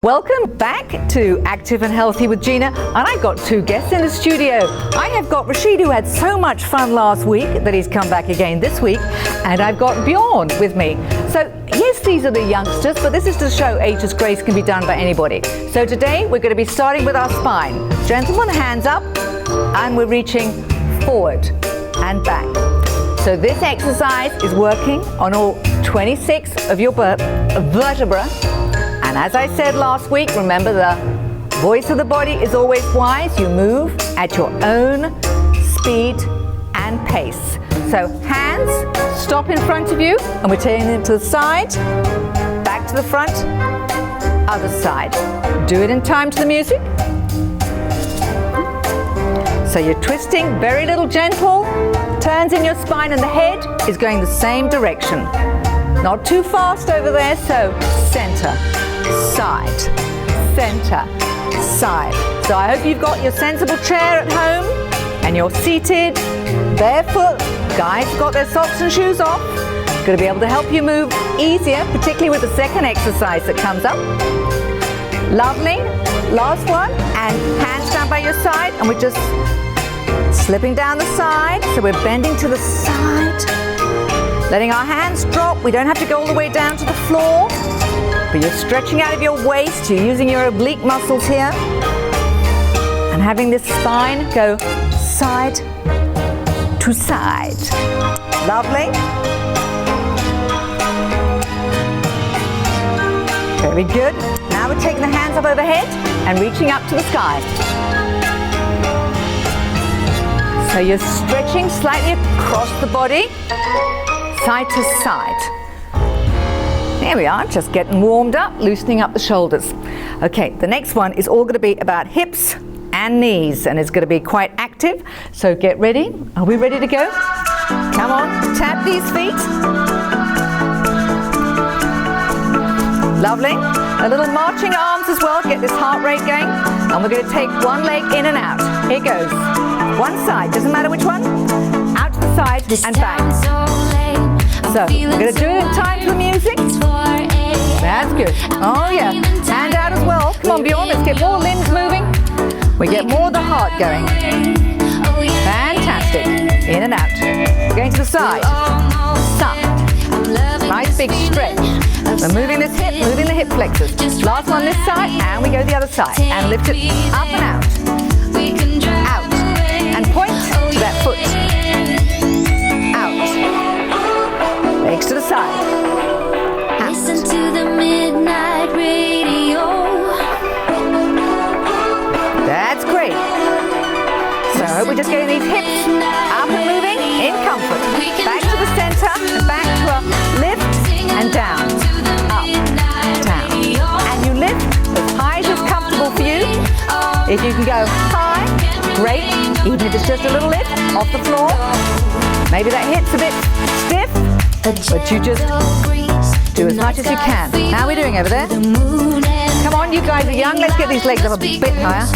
Welcome back to Active and Healthy with Gina, and I've got two guests in the studio. I have got Rashied, who had so much fun last week that he's come back again this week, and I've got Bjorn with me. So yes, these are the youngsters, but this is to show ageist grace can be done by anybody. So today we're going to be starting with our spine. Gentlemen, hands up, and we're reaching forward and back. So this exercise is working on all 26 of your vertebrae. And as I said last week, remember the voice of the body is always wise. You move at your own speed and pace. So hands, stop in front of you, and we're taking them to the side, back to the front, other side. Do it in time to the music. So you're twisting, very little gentle, turns in your spine, and the head is going the same direction. Not too fast over there, so center. Side, center, side. So I hope you've got your sensible chair at home and you're seated, barefoot. Guys have got their socks and shoes off. Going to be able to help you move easier, particularly with the second exercise that comes up. Lovely. Last one, and hands down by your side, and we're just slipping down the side. So we're bending to the side, letting our hands drop. We don't have to go all the way down to the floor. But you're stretching out of your waist, you're using your oblique muscles here, and having this spine go side to side. Lovely. Very good. Now we're taking the hands up overhead and reaching up to the sky. So you're stretching slightly across the body, side to side. There we are, just getting warmed up, loosening up the shoulders. Okay, the next one is all going to be about hips and knees, and it's going to be quite active. So get ready. Are we ready to go? Come on, tap these feet. Lovely. A little marching arms as well, get this heart rate going. And we're going to take one leg in and out. Here goes. One side, doesn't matter which one. Out to the side and back. So we're going to do it in time to the music. That's good. Oh yeah. Hand out as well. Come on, Bjorn, let's get more limbs moving. We get more of the heart going. Fantastic. In and out. Going to the side. Side. Nice big stretch. We're moving this hip, moving the hip flexors. Last one this side, and we go the other side. And lift it up and out. Out. And point to that foot. Legs to the side. Out. Listen to the midnight radio. That's great. So we're just getting these hips up and moving in comfort. Back to the center and back to a lift and down. Up, down. And you lift as high as is comfortable for you. If you can go high, great. Even if it's just a little lift off the floor. Maybe that hip's a bit stiff. But you just do as much as you can. How are we doing over there? Come on, you guys are young. Let's get these legs up a bit higher.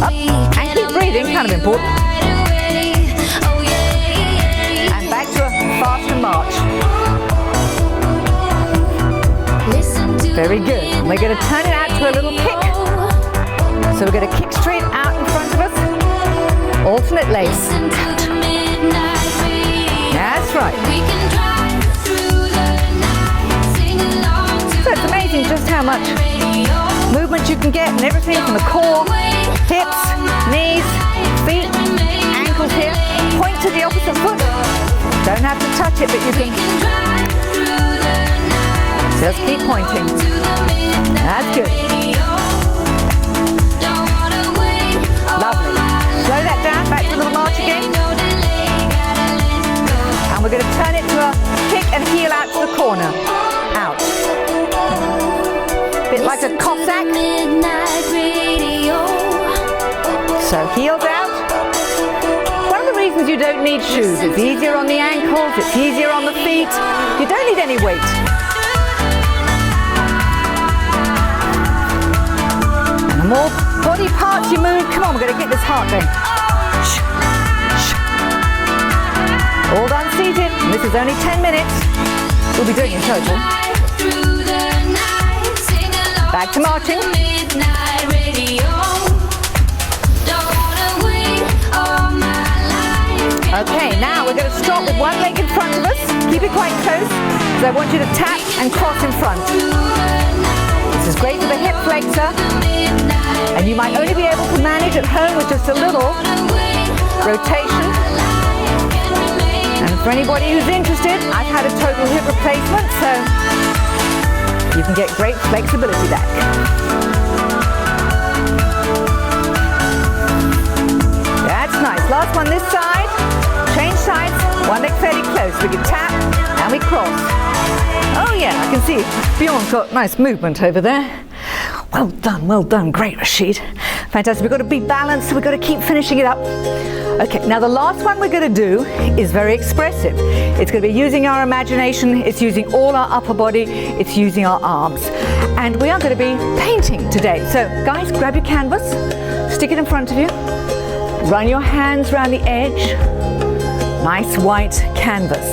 Up. And keep breathing, kind of important. And back to a faster march. Very good. And we're going to turn it out to a little kick. So we're going to kick straight out in front of us. Alternate legs. That's right. So it's amazing just how much movement you can get and everything from the core, hips, knees, feet, ankles here. Point to the opposite foot. Don't have to touch it, but you can just keep pointing. That's good. Lovely. Slow that down, back to a little march again. And we're going to turn it to a kick and heel out to the corner. Out. Bit like a Cossack. So heels out. One of the reasons you don't need shoes, it's easier on the ankles, it's easier on the feet. You don't need any weight. And the more body parts you move, come on, we're going to get this heart going. All done seated, and this is only 10 minutes. We'll be doing in total. Back to marching. Midnight radio. Don't wanna wait all my life. Okay, now we're going to stop with one leg in front of us. Keep it quite close, because I want you to tap and cross in front. This is great for the hip flexor, and you might only be able to manage at home with just a little rotation. And for anybody who's interested, I've had a total hip replacement, so you can get great flexibility back. That's nice. Last one this side. Change sides. One leg fairly close. We can tap and we cross. Oh yeah, I can see Bjorn's got nice movement over there. Well done. Great, Rashied. Fantastic. We've got to be balanced, so we've got to keep finishing it up. Okay, now the last one we're going to do is very expressive. It's going to be using our imagination, it's using all our upper body, it's using our arms. And we are going to be painting today. So guys, grab your canvas, stick it in front of you, run your hands around the edge, nice white canvas.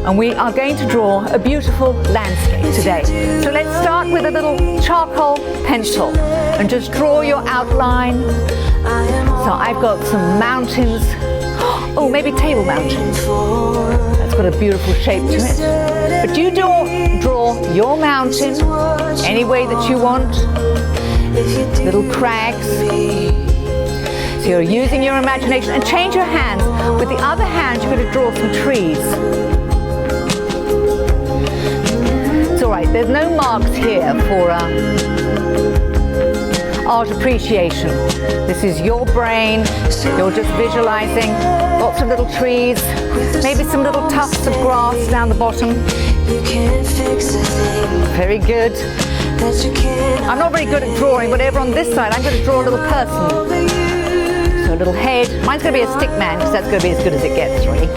And we are going to draw a beautiful landscape today. So let's start with a little charcoal pencil and just draw your outline. So I've got some mountains. Oh, maybe Table Mountain. That's got a beautiful shape to it. But you draw your mountain any way that you want. Little crags. So you're using your imagination, and change your hands. With the other hand, you're going to draw some trees. It's all right, there's no marks here for art appreciation. This is your brain, you're just visualizing lots of little trees, maybe some little tufts of grass down the bottom. Very good. I'm not very good at drawing, but over on this side I'm going to draw a little person. So a little head. Mine's going to be a stick man, because that's going to be as good as it gets, really.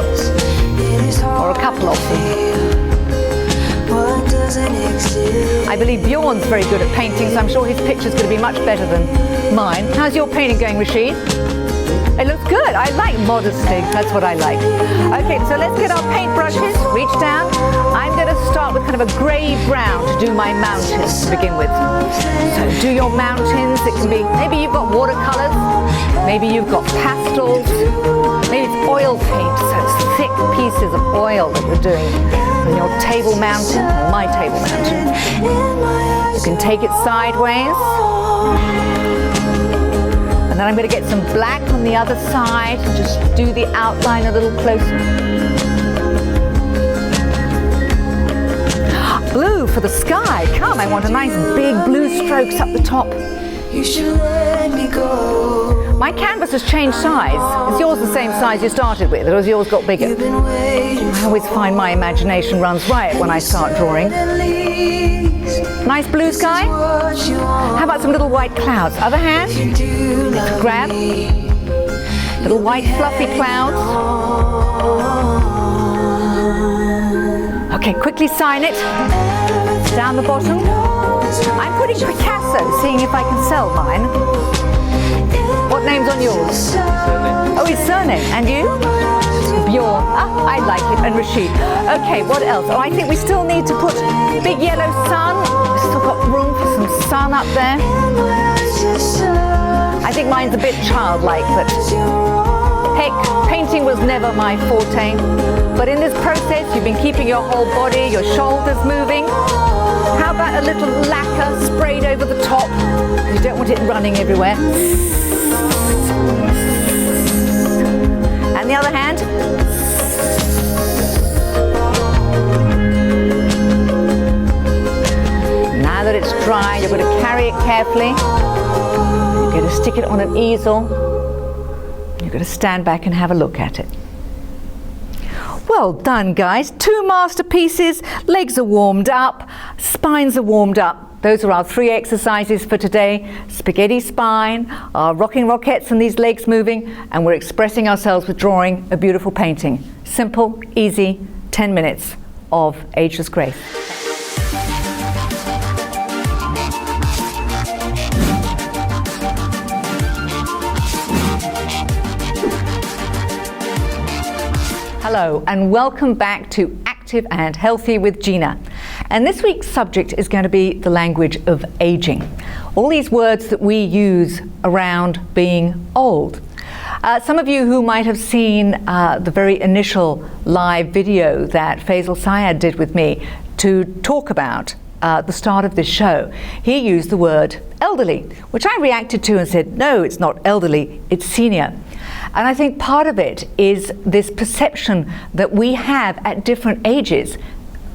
Or a couple of them. I believe Bjorn's very good at painting, so I'm sure his picture's going to be much better than mine. How's your painting going, Rashied? It looks good. I like modesty. That's what I like. Okay, so let's get our paintbrushes. Reach down. I'm going to start with kind of a grey-brown to do my mountains to begin with. So do your mountains. It can be, maybe you've got watercolours. Maybe you've got pastels. Maybe it's oil paint, so it's thick pieces of oil that you're doing on your table mountain, or my table mountain. You can take it sideways. And then I'm going to get some black on the other side and just do the outline a little closer. Blue for the sky. Come, I want a nice big blue strokes up the top. You should let me go. My canvas has changed size. Is yours the same size you started with, or has yours got bigger? I always find my imagination runs riot when I start drawing. Nice blue sky. How about some little white clouds? Other hand, let's grab little white fluffy clouds. Okay, quickly sign it. Down the bottom. I'm putting Picasso, seeing if I can sell mine. What name's on yours? Surname. Oh, his surname. And you? Bjorn. Ah, I like it. And Rashied. Okay, what else? Oh, I think we still need to put big yellow sun. We've still got room for some sun up there. I think mine's a bit childlike, but heck, painting was never my forte. But in this process, you've been keeping your whole body, your shoulders moving. How about a little lacquer sprayed over the top? You don't want it running everywhere. And the other hand. Now that it's dry, you're going to carry it carefully. You're going to stick it on an easel. You're going to stand back and have a look at it. Well done, guys. 2 masterpieces. Legs are warmed up. Spines are warmed up. Those are our 3 exercises for today. Spaghetti spine, our rocking rockettes and these legs moving, and we're expressing ourselves with drawing a beautiful painting. Simple, easy, 10 minutes of ageless grace. Hello and welcome back to Active and Healthy with Gina. And this week's subject is going to be the language of aging. All these words that we use around being old. Some of you who might have seen the very initial live video that Faisal Syed did with me to talk about the start of this show, he used the word elderly, which I reacted to and said, no, it's not elderly, it's senior. And I think part of it is this perception that we have at different ages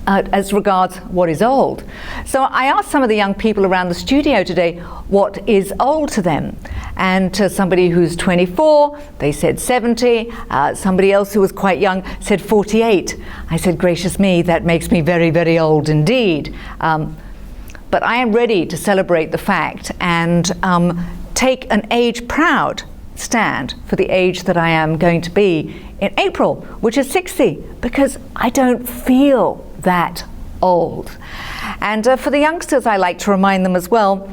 as regards what is old. So I asked some of the young people around the studio today what is old to them. And to somebody who's 24, they said 70. Somebody else who was quite young said 48. I said, gracious me, that makes me very, very old indeed. But I am ready to celebrate the fact and take an age-proud stand for the age that I am going to be in April, which is 60, because I don't feel that old. And for the youngsters, I like to remind them as well,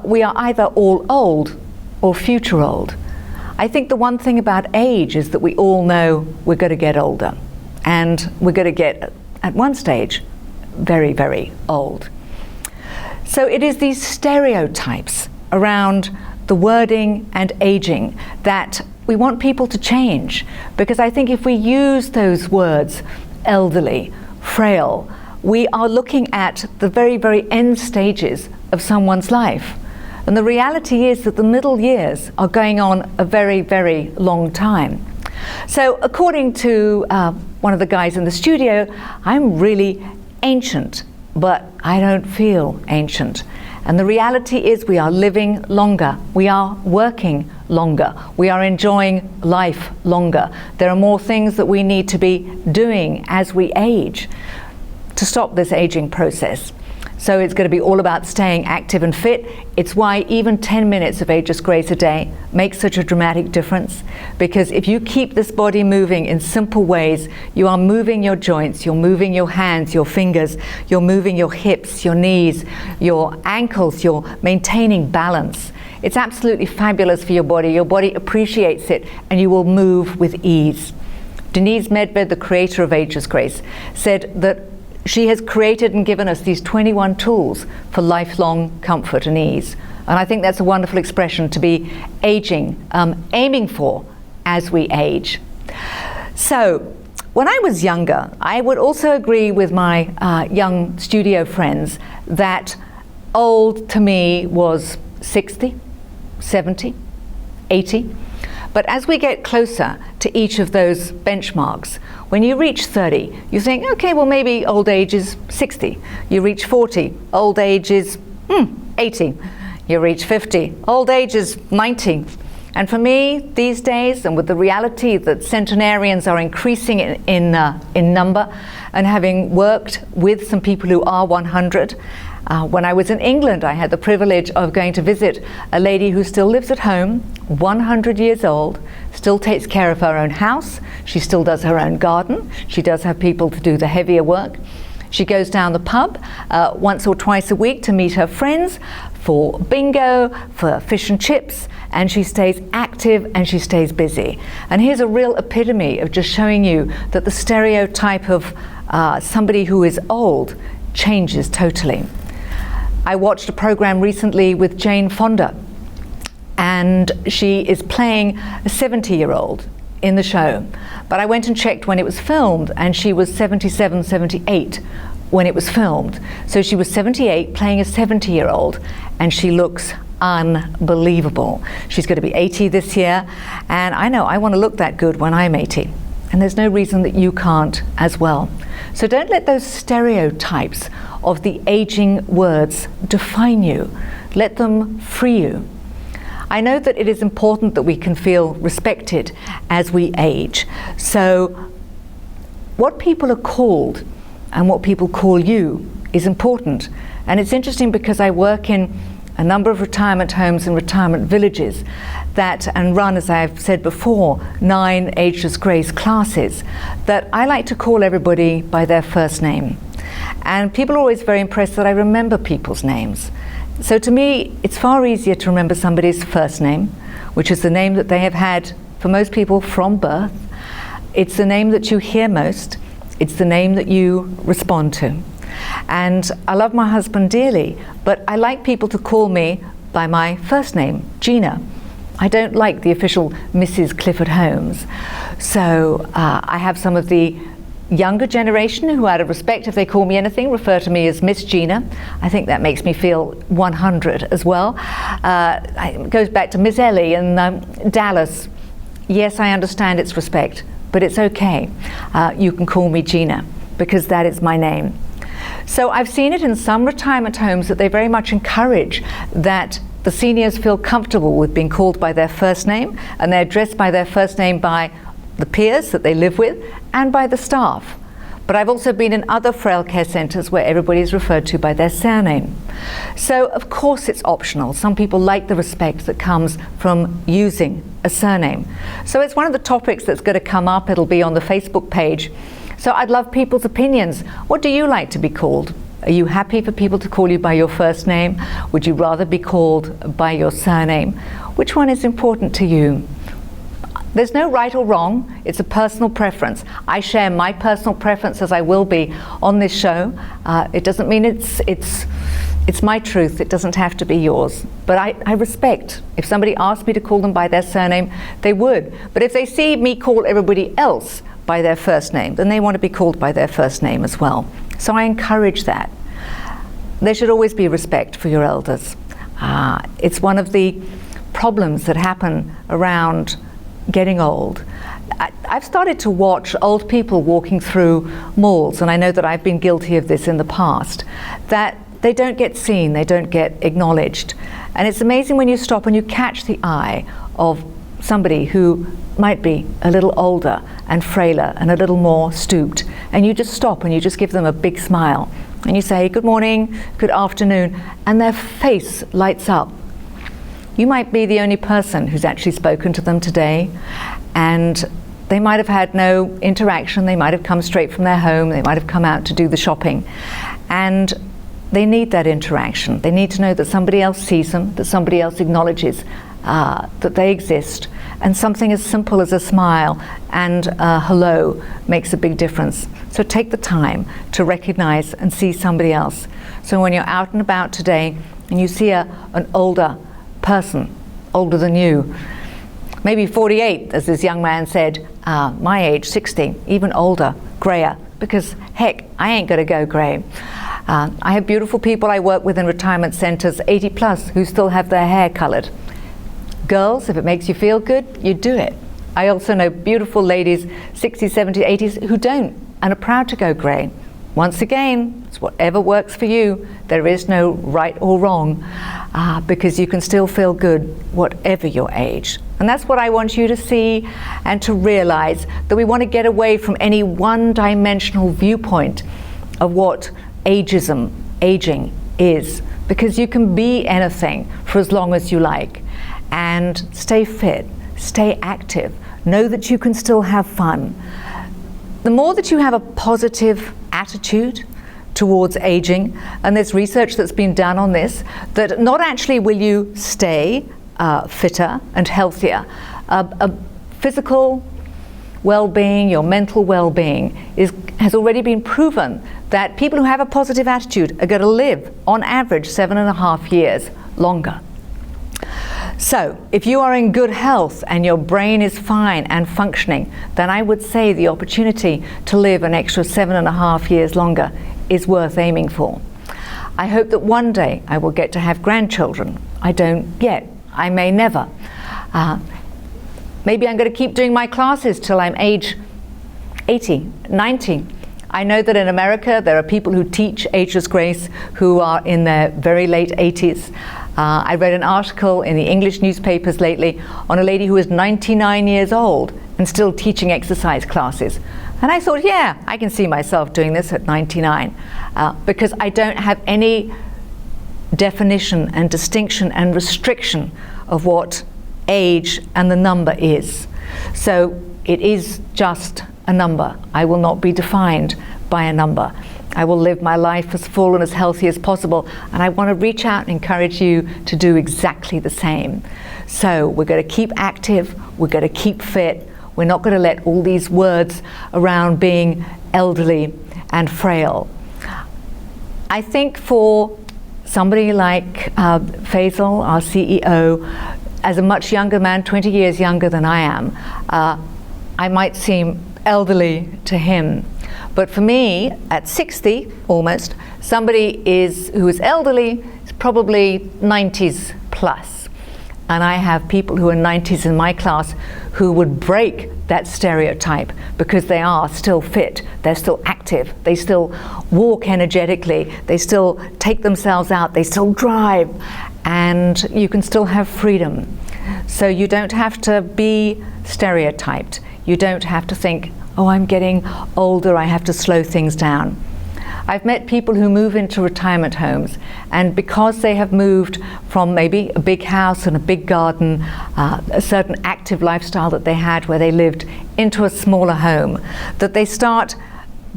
we are either all old or future old. I think the one thing about age is that we all know we're going to get older, and we're going to get, at one stage, very, very old. So it is these stereotypes around the wording and aging that we want people to change, because I think if we use those words, elderly, frail, we are looking at the very, very end stages of someone's life. And the reality is that the middle years are going on a very, very long time. So according to one of the guys in the studio, I'm really ancient, but I don't feel ancient. And the reality is we are living longer, we are working longer, we are enjoying life longer. There are more things that we need to be doing as we age to stop this aging process. So it's going to be all about staying active and fit. It's why even 10 minutes of Ageless Grace a day makes such a dramatic difference, because if you keep this body moving in simple ways, you are moving your joints, you're moving your hands, your fingers, you're moving your hips, your knees, your ankles, you're maintaining balance. It's absolutely fabulous for your body appreciates it, and you will move with ease. Denise Medved, the creator of Ageless Grace, said that she has created and given us these 21 tools for lifelong comfort and ease. And I think that's a wonderful expression to be aiming for as we age. So when I was younger, I would also agree with my young studio friends that old to me was 60, 70, 80. But as we get closer to each of those benchmarks, when you reach 30, you think, okay, well, maybe old age is 60. You reach 40, old age is 80. You reach 50, old age is 90. And for me, these days, and with the reality that centenarians are increasing in number, and having worked with some people who are 100, when I was in England, I had the privilege of going to visit a lady who still lives at home, 100 years old, still takes care of her own house, she still does her own garden, she does have people to do the heavier work. She goes down the pub once or twice a week to meet her friends for bingo, for fish and chips, and she stays active and she stays busy. And here's a real epitome of just showing you that the stereotype of somebody who is old changes totally. I watched a program recently with Jane Fonda, and she is playing a 70-year-old in the show. But I went and checked when it was filmed, and she was 77, 78 when it was filmed. So she was 78 playing a 70-year-old, and she looks unbelievable. She's going to be 80 this year, and I know I want to look that good when I'm 80. And there's no reason that you can't as well. So don't let those stereotypes of the aging words define you. Let them free you. I know that it is important that we can feel respected as we age. So what people are called and what people call you is important. And it's interesting because I work in a number of retirement homes and retirement villages and run, as I've said before, 9 Ageless Grace classes that I like to call everybody by their first name. And people are always very impressed that I remember people's names. So to me, it's far easier to remember somebody's first name, which is the name that they have had for most people from birth. It's the name that you hear most. It's the name that you respond to. And I love my husband dearly, but I like people to call me by my first name, Gina. I don't like the official Mrs. Clifford-Holmes. So I have some of the younger generation who, out of respect, if they call me anything, refer to me as Miss Gina. I think that makes me feel 100 as well. It goes back to Miss Ellie and Dallas. Yes, I understand it's respect, but it's okay. You can call me Gina, because that is my name. So I've seen it in some retirement homes that they very much encourage that the seniors feel comfortable with being called by their first name, and they're addressed by their first name by the peers that they live with and by the staff. But I've also been in other frail care centres where everybody is referred to by their surname. So of course it's optional. Some people like the respect that comes from using a surname. So it's one of the topics that's going to come up. It'll be on the Facebook page. So I'd love people's opinions. What do you like to be called? Are you happy for people to call you by your first name? Would you rather be called by your surname? Which one is important to you? There's no right or wrong. It's a personal preference. I share my personal preference, as I will be on this show. It doesn't mean it's my truth. It doesn't have to be yours. But I respect. If somebody asked me to call them by their surname, they would. But if they see me call everybody else by their first name, then they want to be called by their first name as well. So I encourage that. There should always be respect for your elders. It's one of the problems that happen around getting old. I've started to watch old people walking through malls, and I know that I've been guilty of this in the past, that they don't get seen, they don't get acknowledged. And it's amazing when you stop and you catch the eye of somebody who might be a little older and frailer and a little more stooped, and you just stop and you just give them a big smile and you say, good morning, good afternoon, and their face lights up. You might be the only person who's actually spoken to them today, and they might have had no interaction. They might have come straight from their home. They might have come out to do the shopping, and they need that interaction. They need to know that somebody else sees them, that somebody else acknowledges that they exist, and something as simple as a smile and a hello makes a big difference. So take the time to recognize and see somebody else. So when you're out and about today and you see an older person, older than you, maybe 48, as this young man said, my age, 60, even older, grayer, because heck, I ain't gonna go grey. I have beautiful people I work with in retirement centres, 80 plus, who still have their hair coloured. Girls, if it makes you feel good, you do it. I also know beautiful ladies, 60s, 70s, 80s, who don't and are proud to go grey. Once again, it's whatever works for you. There is no right or wrong, because you can still feel good whatever your age. And that's what I want you to see and to realize, that we want to get away from any one-dimensional viewpoint of what ageism, aging is, because you can be anything for as long as you like. And stay fit, stay active, know that you can still have fun. The more that you have a positive attitude towards aging, and there's research that's been done on this, that not actually will you stay fitter and healthier. Physical well-being, your mental well-being has already been proven that people who have a positive attitude are going to live, on average, 7.5 years longer. So, if you are in good health and your brain is fine and functioning, then I would say the opportunity to live an extra 7.5 years longer is worth aiming for. I hope that one day I will get to have grandchildren. I don't yet. I may never. Maybe I'm going to keep doing my classes till I'm age 80, 90. I know that in America there are people who teach ageless grace who are in their very late 80s. I read an article in the English newspapers lately on a lady who is 99 years old and still teaching exercise classes. And I thought, yeah, I can see myself doing this at 99, because I don't have any definition and distinction and restriction of what age and the number is. So it is just a number. I will not be defined by a number. I will live my life as full and as healthy as possible, and I want to reach out and encourage you to do exactly the same. So we're going to keep active, we're going to keep fit, we're not going to let all these words around being elderly and frail I think for somebody like Faisal, our CEO, as a much younger man, 20 years younger than I am, I might seem elderly to him. But for me, at 60 almost, somebody who is elderly is probably 90s plus. And I have people who are 90s in my class who would break that stereotype because they are still fit, they're still active, they still walk energetically, they still take themselves out, they still drive, and you can still have freedom. So you don't have to be stereotyped. You don't have to think, oh, I'm getting older, I have to slow things down. I've met people who move into retirement homes, and because they have moved from maybe a big house and a big garden, a certain active lifestyle that they had where they lived, into a smaller home, that they start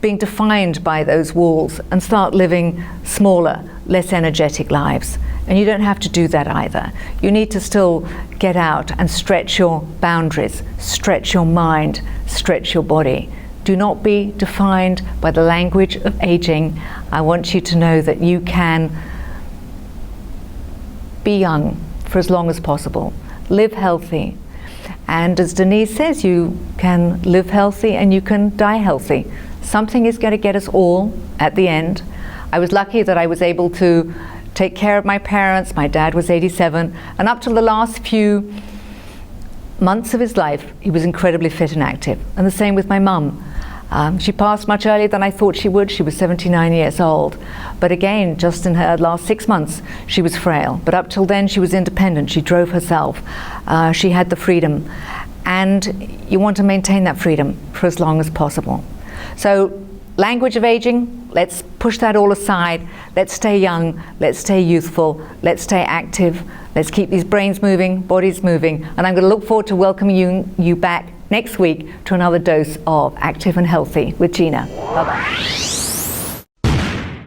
being defined by those walls and start living smaller, less energetic lives. And you don't have to do that either. You need to still get out and stretch your boundaries, stretch your mind, stretch your body. Do not be defined by the language of aging. I want you to know that you can be young for as long as possible. Live healthy. And as Denise says, you can live healthy and you can die healthy. Something is going to get us all at the end. I was lucky that I was able to take care of my parents. My dad was 87, and up till the last few months of his life, he was incredibly fit and active. And the same with my mum. She passed much earlier than I thought she would. She was 79 years old. But again, just in her last 6 months, she was frail. But up till then, she was independent. She drove herself. She had the freedom. And you want to maintain that freedom for as long as possible. So, language of aging, let's push that all aside. Let's stay young. Let's stay youthful. Let's stay active. Let's keep these brains moving, bodies moving. And I'm going to look forward to welcoming you back next week to another dose of Active and Healthy with Gina. Bye-bye.